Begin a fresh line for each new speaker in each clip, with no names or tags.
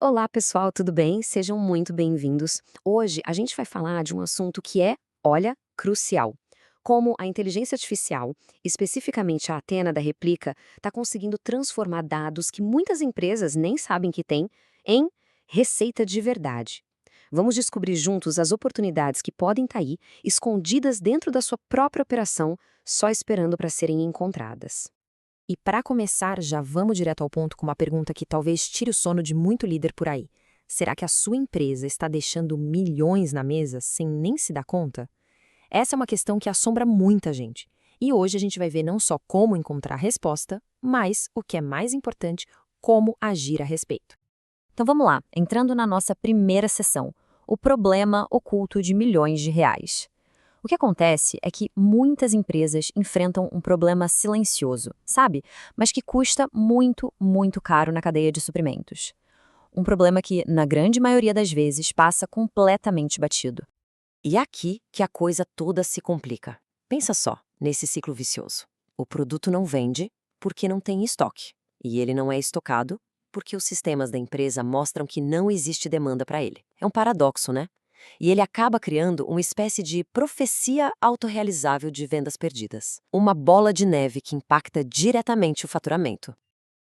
Olá, pessoal, tudo bem? Sejam muito bem-vindos. Hoje a gente vai falar de um assunto que é, olha, crucial. Como a inteligência artificial, especificamente a Athena da Replica, está conseguindo transformar dados que muitas empresas nem sabem que têm em receita de verdade. Vamos descobrir juntos as oportunidades que podem estar aí, escondidas dentro da sua própria operação, só esperando para serem encontradas.
E para começar, já vamos direto ao ponto com uma pergunta que talvez tire o sono de muito líder por aí. Será que a sua empresa está deixando milhões na mesa sem nem se dar conta? Essa é uma questão que assombra muita gente. E hoje a gente vai ver não só como encontrar a resposta, mas, o que é mais importante, como agir a respeito. Então vamos lá, entrando na nossa primeira sessão, o problema oculto de milhões de reais. O que acontece é que muitas empresas enfrentam um problema silencioso, sabe? Mas que custa muito, muito caro na cadeia de suprimentos. Um problema que, na grande maioria das vezes, passa completamente batido.
E é aqui que a coisa toda se complica. Pensa só, nesse ciclo vicioso. O produto não vende porque não tem estoque. E ele não é estocado porque os sistemas da empresa mostram que não existe demanda para ele. É um paradoxo, né? E ele acaba criando uma espécie de profecia autorrealizável de vendas perdidas. Uma bola de neve que impacta diretamente o faturamento.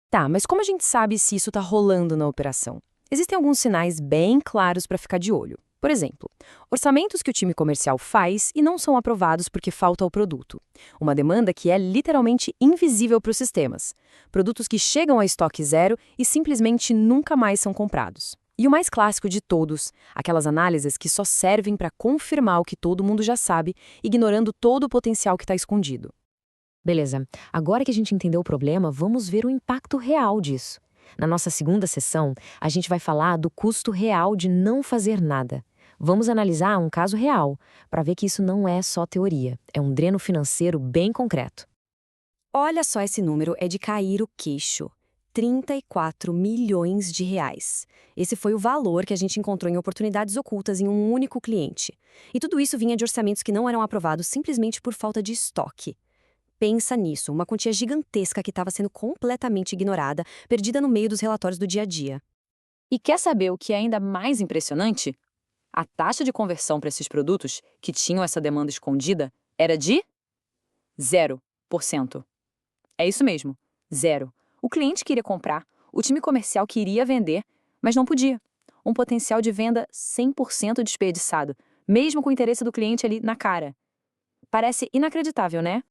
Tá, mas como a gente sabe se isso está rolando na operação? Existem alguns sinais bem claros para ficar de olho. Por exemplo, orçamentos que o time comercial faz e não são aprovados porque falta o produto. Uma demanda que é literalmente invisível para os sistemas. Produtos que chegam a estoque zero e simplesmente nunca mais são comprados. E o mais clássico de todos, aquelas análises que só servem para confirmar o que todo mundo já sabe, ignorando todo o potencial que está escondido. Beleza, agora que a gente entendeu o problema, vamos ver o impacto real disso. Na nossa segunda sessão, a gente vai falar do custo real de não fazer nada. Vamos analisar um caso real, para ver que isso não é só teoria, é um dreno financeiro bem concreto. Olha só, esse número é de cair o queixo. 34 milhões de reais. Esse foi o valor que a gente encontrou em oportunidades ocultas em um único cliente. E tudo isso vinha de orçamentos que não eram aprovados simplesmente por falta de estoque. Pensa nisso, uma quantia gigantesca que estava sendo completamente ignorada, perdida no meio dos relatórios do dia a dia.
E quer saber o que é ainda mais impressionante? A taxa de conversão para esses produtos, que tinham essa demanda escondida, era de 0%. É isso mesmo, zero. O cliente queria comprar, o time comercial queria vender, mas não podia. Um potencial de venda 100% desperdiçado, mesmo com o interesse do cliente ali na cara. Parece inacreditável, né?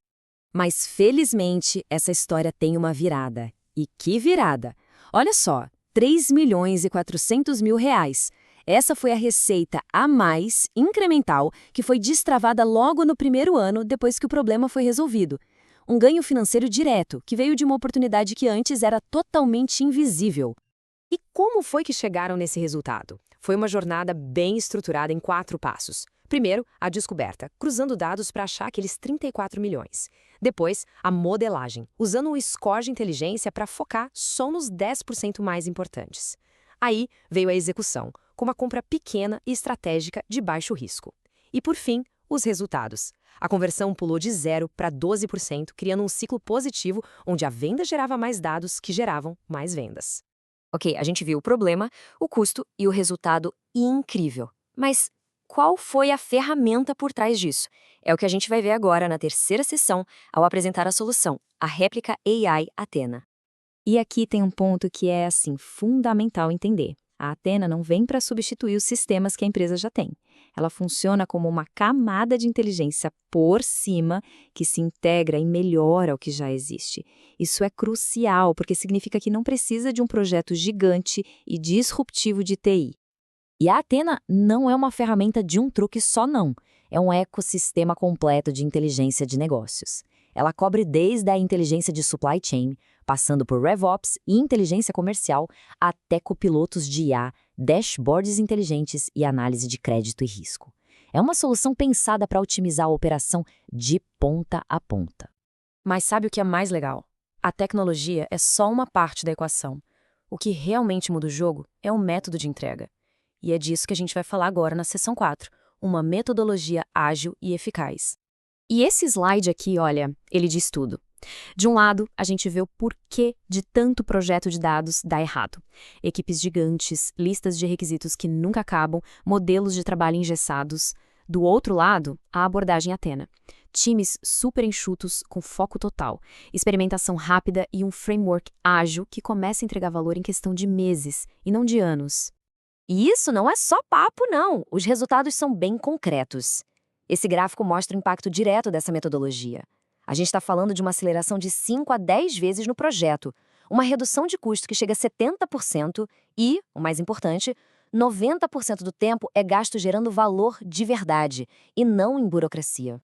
Mas felizmente essa história tem uma virada. E que virada! Olha só, 3 milhões e 400 mil reais. Essa foi a receita a mais, incremental, que foi destravada logo no primeiro ano depois que o problema foi resolvido. Um ganho financeiro direto, que veio de uma oportunidade que antes era totalmente invisível. E como foi que chegaram nesse resultado? Foi uma jornada bem estruturada em 4 passos. Primeiro, a descoberta, cruzando dados para achar aqueles 34 milhões. Depois, a modelagem, usando um score de inteligência para focar só nos 10% mais importantes. Aí veio a execução, com uma compra pequena e estratégica de baixo risco. E por fim, os resultados. A conversão pulou de 0 para 12%, criando um ciclo positivo onde a venda gerava mais dados que geravam mais vendas. Ok, a gente viu o problema, o custo e o resultado incrível. Mas qual foi a ferramenta por trás disso? É o que a gente vai ver agora na terceira sessão, ao apresentar a solução, a réplica AI Athena. E aqui tem um ponto que é, assim, fundamental entender. A Athena não vem para substituir os sistemas que a empresa já tem. Ela funciona como uma camada de inteligência por cima que se integra e melhora o que já existe. Isso é crucial, porque significa que não precisa de um projeto gigante e disruptivo de TI. E a Athena não é uma ferramenta de um truque só, não. É um ecossistema completo de inteligência de negócios. Ela cobre desde a inteligência de supply chain, passando por RevOps e inteligência comercial, até copilotos de IA, dashboards inteligentes e análise de crédito e risco. É uma solução pensada para otimizar a operação de ponta a ponta. Mas sabe o que é mais legal? A tecnologia é só uma parte da equação. O que realmente muda o jogo é o método de entrega. E é disso que a gente vai falar agora na sessão 4, uma metodologia ágil e eficaz. E esse slide aqui, olha, ele diz tudo. De um lado, a gente vê o porquê de tanto projeto de dados dar errado. Equipes gigantes, listas de requisitos que nunca acabam, modelos de trabalho engessados. Do outro lado, a abordagem Athena. Times super enxutos, com foco total, experimentação rápida e um framework ágil que começa a entregar valor em questão de meses, e não de anos.
E isso não é só papo, não. Os resultados são bem concretos. Esse gráfico mostra o impacto direto dessa metodologia. A gente está falando de uma aceleração de 5 a 10 vezes no projeto, uma redução de custo que chega a 70% e, o mais importante, 90% do tempo é gasto gerando valor de verdade, e não em burocracia.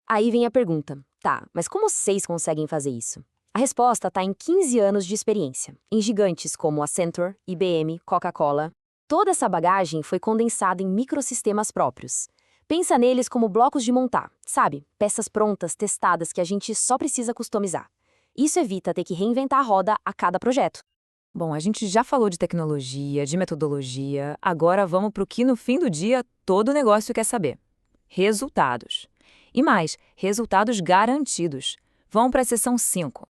Aí vem a pergunta, tá, mas como vocês conseguem fazer isso? A resposta está em 15 anos de experiência, em gigantes como Accenture, IBM, Coca-Cola. Toda essa bagagem foi condensada em microsistemas próprios. Pensa neles como blocos de montar, sabe? Peças prontas, testadas, que a gente só precisa customizar. Isso evita ter que reinventar a roda a cada projeto.
Bom, a gente já falou de tecnologia, de metodologia, agora vamos para o que no fim do dia todo negócio quer saber. Resultados. E mais, resultados garantidos. Vamos para a seção 5.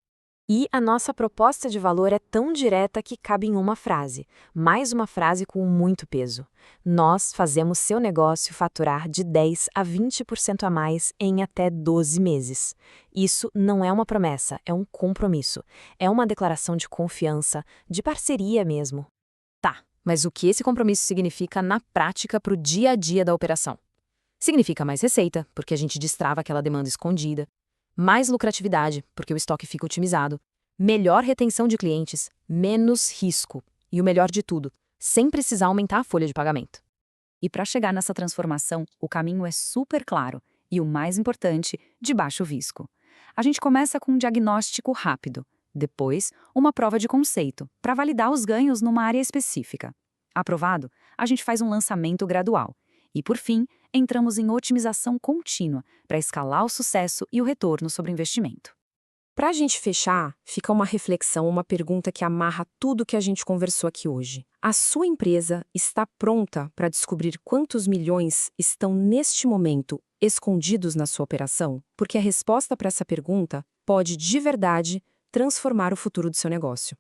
E a nossa proposta de valor é tão direta que cabe em uma frase, mais uma frase com muito peso. Nós fazemos seu negócio faturar de 10 a 20% a mais em até 12 meses. Isso não é uma promessa, é um compromisso. É uma declaração de confiança, de parceria mesmo.
Tá, mas o que esse compromisso significa na prática para o dia a dia da operação? Significa mais receita, porque a gente destrava aquela demanda escondida. Mais lucratividade, porque o estoque fica otimizado, melhor retenção de clientes, menos risco e o melhor de tudo, sem precisar aumentar a folha de pagamento. E para chegar nessa transformação, o caminho é super claro e, o mais importante, de baixo risco. A gente começa com um diagnóstico rápido, depois uma prova de conceito, para validar os ganhos numa área específica. Aprovado, a gente faz um lançamento gradual. E, por fim, entramos em otimização contínua para escalar o sucesso e o retorno sobre o investimento.
Para a gente fechar, fica uma reflexão, uma pergunta que amarra tudo que a gente conversou aqui hoje. A sua empresa está pronta para descobrir quantos milhões estão neste momento escondidos na sua operação? Porque a resposta para essa pergunta pode, de verdade, transformar o futuro do seu negócio.